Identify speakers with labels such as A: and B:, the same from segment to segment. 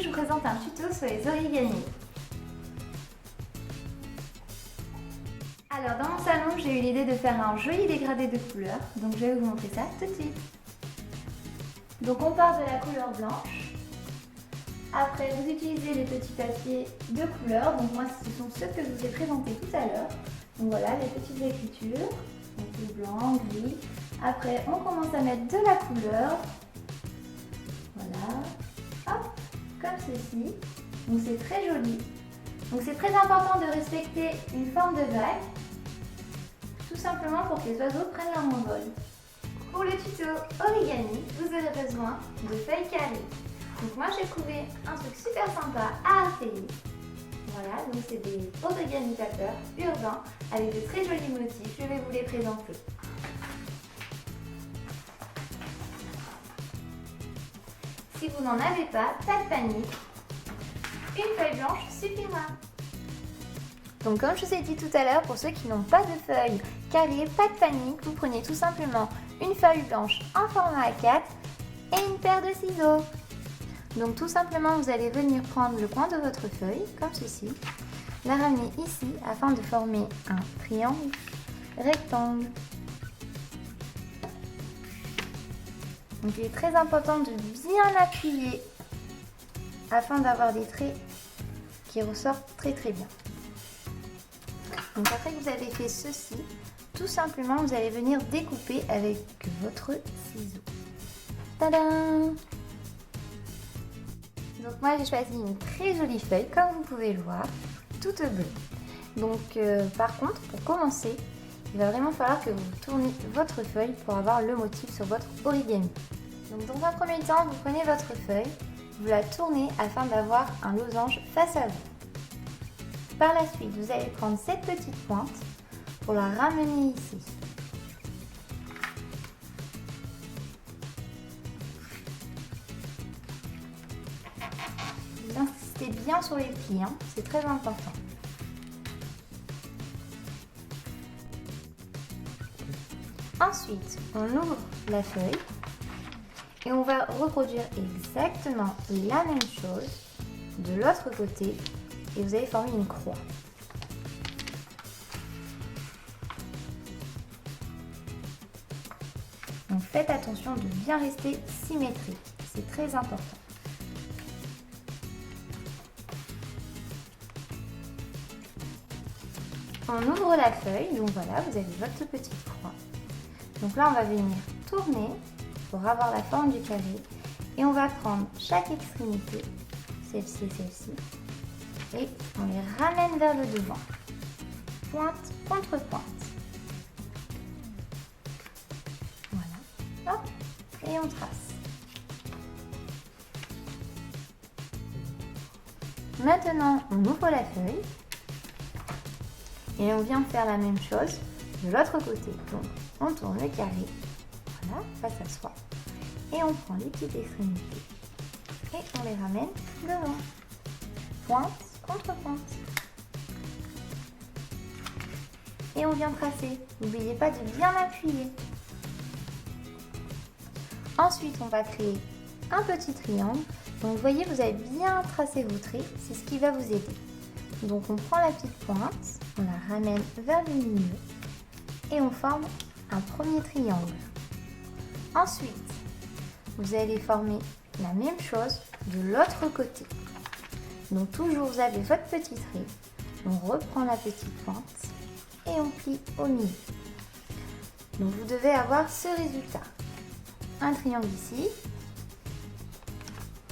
A: je vous présente un tuto sur les origamis. Alors dans mon salon, j'ai eu l'idée de faire un joli dégradé de couleurs, donc je vais vous montrer ça tout de suite. Donc on part de la couleur blanche. Après, vous utilisez les petits papiers de couleur, donc moi ce sont ceux que je vous ai présentés tout à l'heure. Donc voilà, les petites écritures, donc le blanc, gris. Après, on commence à mettre de la couleur. Voilà, hop, comme ceci. Donc c'est très joli. Donc c'est très important de respecter une forme de vague, tout simplement pour que les oiseaux prennent leur envol. Pour le tuto origami, vous aurez besoin de feuilles carrées. Donc moi j'ai trouvé un truc super sympa à Artélis. Voilà, donc c'est des origami paper urbains avec de très jolis motifs. Je vais vous les présenter. Si vous n'en avez pas de panique. Une feuille blanche suffira. Donc comme je vous ai dit tout à l'heure, pour ceux qui n'ont pas de feuilles carrées, pas de panique, vous prenez tout simplement une feuille blanche en format A4 et une paire de ciseaux. Donc tout simplement, vous allez venir prendre le coin de votre feuille, comme ceci, la ramener ici afin de former un triangle rectangle. Donc il est très important de bien appuyer afin d'avoir des traits qui ressortent très bien. Donc après que vous avez fait ceci, tout simplement vous allez venir découper avec votre ciseau. Tadam! Donc moi j'ai choisi une très jolie feuille, comme vous pouvez le voir, toute bleue. Donc par contre, pour commencer, il va vraiment falloir que vous tournez votre feuille pour avoir le motif sur votre origami. Donc dans un premier temps, vous prenez votre feuille, vous la tournez afin d'avoir un losange face à vous. Par la suite, vous allez prendre cette petite pointe pour la ramener ici. Vous insistez bien sur les plis, hein, c'est très important. Ensuite, on ouvre la feuille et on va reproduire exactement la même chose de l'autre côté et vous allez former une croix. Donc faites attention de bien rester symétrique, c'est très important. On ouvre la feuille, donc voilà, vous avez votre petite croix. Donc là, on va venir tourner pour avoir la forme du carré et on va prendre chaque extrémité, celle-ci et celle-ci, et on les ramène vers le devant, pointe contre pointe. Voilà, hop, et on trace. Maintenant, on ouvre la feuille et on vient faire la même chose de l'autre côté. Donc, on tourne le carré, voilà, face à soi, et on prend les petites extrémités et on les ramène devant, pointe contre pointe. Et on vient tracer. N'oubliez pas de bien appuyer. Ensuite, on va créer un petit triangle. Donc, vous voyez, vous avez bien tracé vos traits, c'est ce qui va vous aider. Donc, on prend la petite pointe, on la ramène vers le milieu et on forme un premier triangle. Ensuite, vous allez former la même chose de l'autre côté. Donc toujours vous avez votre petit trait, on reprend la petite pointe et on plie au milieu. Donc vous devez avoir ce résultat. Un triangle ici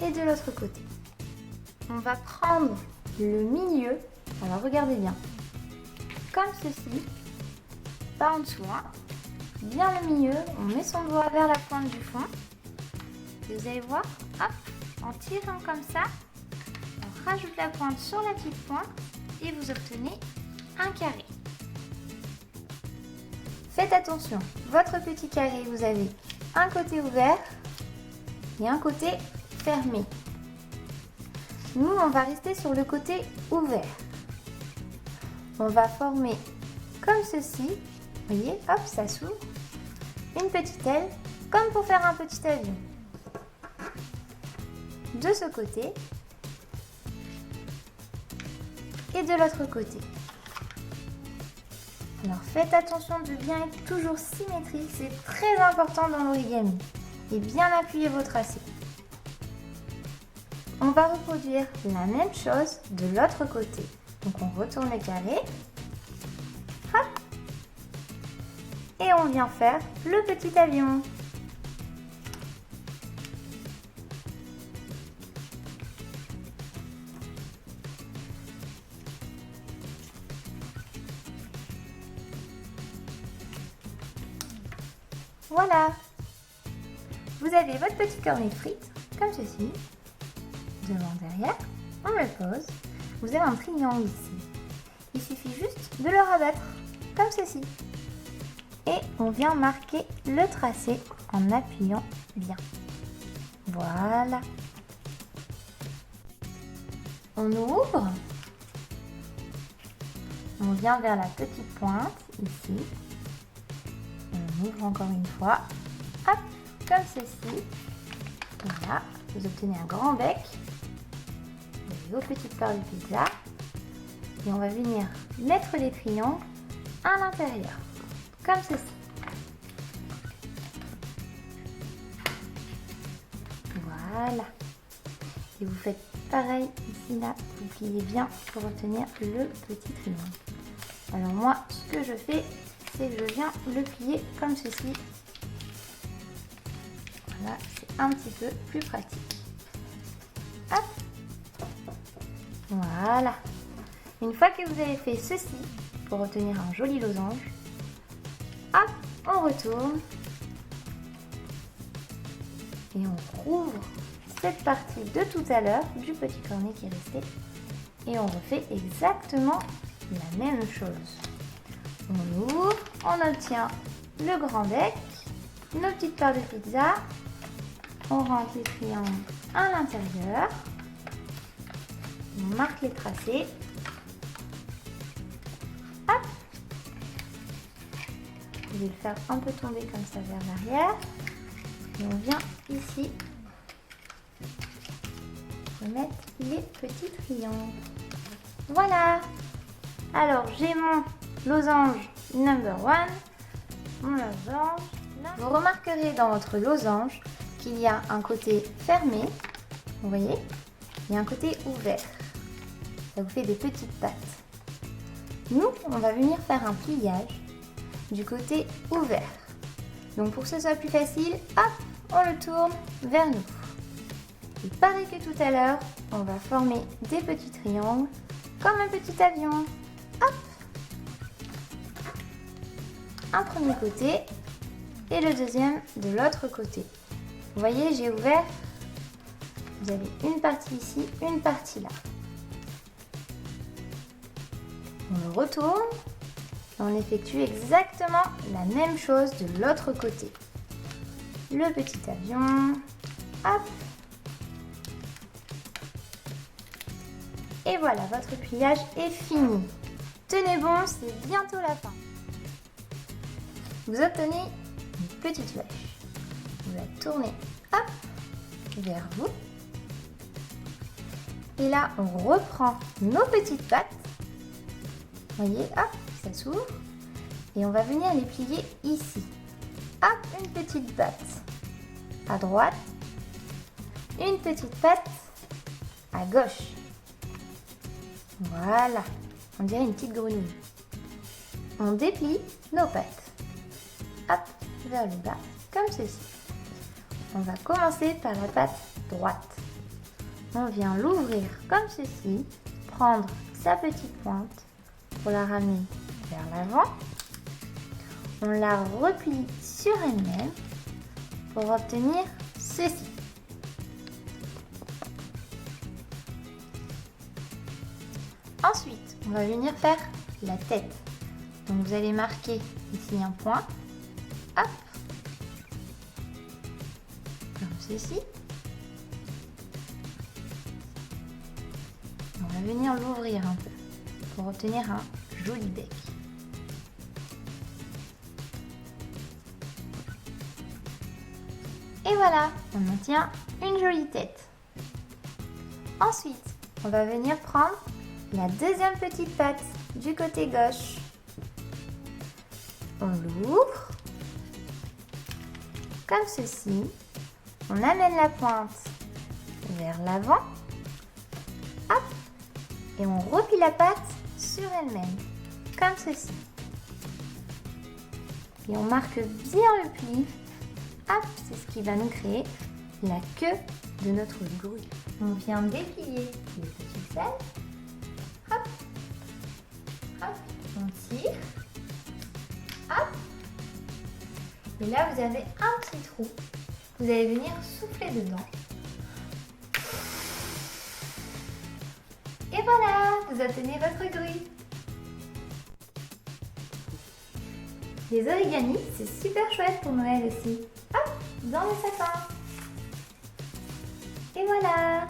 A: et de l'autre côté. On va prendre le milieu, alors regardez bien, comme ceci, pas en dessous, hein. Bien le milieu, on met son doigt vers la pointe du fond. Et vous allez voir, hop, en tirant comme ça, on rajoute la pointe sur la petite pointe et vous obtenez un carré. Faites attention, votre petit carré, vous avez un côté ouvert et un côté fermé. Nous, on va rester sur le côté ouvert. On va former comme ceci. Vous voyez, hop, ça s'ouvre. Une petite aile, comme pour faire un petit avion. De ce côté, et de l'autre côté. Alors faites attention de bien être toujours symétrique, c'est très important dans l'origami. Et bien appuyer vos tracés. On va reproduire la même chose de l'autre côté. Donc on retourne le carré. Hop. Et on vient faire le petit avion. Voilà. Vous avez votre petit cornet de frites, comme ceci. Devant, derrière. On le pose. Vous avez un triangle ici. Il suffit juste de le rabattre, comme ceci. Et on vient marquer le tracé en appuyant bien. Voilà. On ouvre. On vient vers la petite pointe, ici. On ouvre encore une fois. Hop, comme ceci. Voilà, vous obtenez un grand bec. Vous avez vos petites parts de pizza. Et on va venir mettre les triangles à l'intérieur, comme ceci. Voilà. Et vous faites pareil ici, là. Vous pliez bien pour obtenir le petit triangle. Alors moi, ce que je fais, c'est que je viens le plier comme ceci. Voilà, c'est un petit peu plus pratique. Hop. Voilà. Une fois que vous avez fait ceci, pour obtenir un joli losange, hop, on retourne. Et on rouvre cette partie de tout à l'heure, du petit cornet qui est resté. Et on refait exactement la même chose. On ouvre, on obtient le grand bec, nos petites parts de pizza, on rentre les triangles à l'intérieur, on marque les tracés, hop, je vais le faire un peu tomber comme ça vers l'arrière, et on vient ici remettre les petits triangles. Voilà. Alors j'ai mon losange number 1, mon losange. Vous remarquerez dans votre losange qu'il y a un côté fermé, vous voyez, et un côté ouvert. Ça vous fait des petites pattes. Nous, on va venir faire un pliage du côté ouvert. Donc pour que ce soit plus facile, hop, on le tourne vers nous. Et pareil que tout à l'heure, on va former des petits triangles comme un petit avion. Hop. Un premier côté et le deuxième de l'autre côté. Vous voyez, j'ai ouvert. Vous avez une partie ici, une partie là. On le retourne et on effectue exactement la même chose de l'autre côté. Le petit avion, hop. Et voilà, votre pliage est fini. Tenez bon, c'est bientôt la fin. Vous obtenez une petite flèche. Vous la tournez, hop, vers vous. Et là, on reprend nos petites pattes. Vous voyez, hop, ça s'ouvre. Et on va venir les plier ici. Hop, une petite patte à droite. Une petite patte à gauche. Voilà, on dirait une petite grenouille. On déplie nos pattes. Hop, vers le bas, comme ceci. On va commencer par la patte droite. On vient l'ouvrir comme ceci, prendre sa petite pointe pour la ramener vers l'avant. On la replie sur elle-même pour obtenir ceci. Ensuite, on va venir faire la tête. Donc vous allez marquer ici un point. Hop. Comme ceci. On va venir l'ouvrir un peu pour obtenir un joli bec. Et voilà, on obtient une jolie tête. Ensuite, on va venir prendre la deuxième petite patte du côté gauche. On l'ouvre comme ceci. On amène la pointe vers l'avant. Hop. Et on replie la patte sur elle-même, comme ceci. Et on marque bien le pli. Hop, c'est ce qui va nous créer la queue de notre grue. On vient déplier les petites ailes. Hop, hop, on tire. Hop. Et là, vous avez un petit trou. Vous allez venir souffler dedans. Et voilà, vous obtenez votre grue. Les origamis, c'est super chouette pour Noël aussi. Hop, dans le sapin. Et voilà.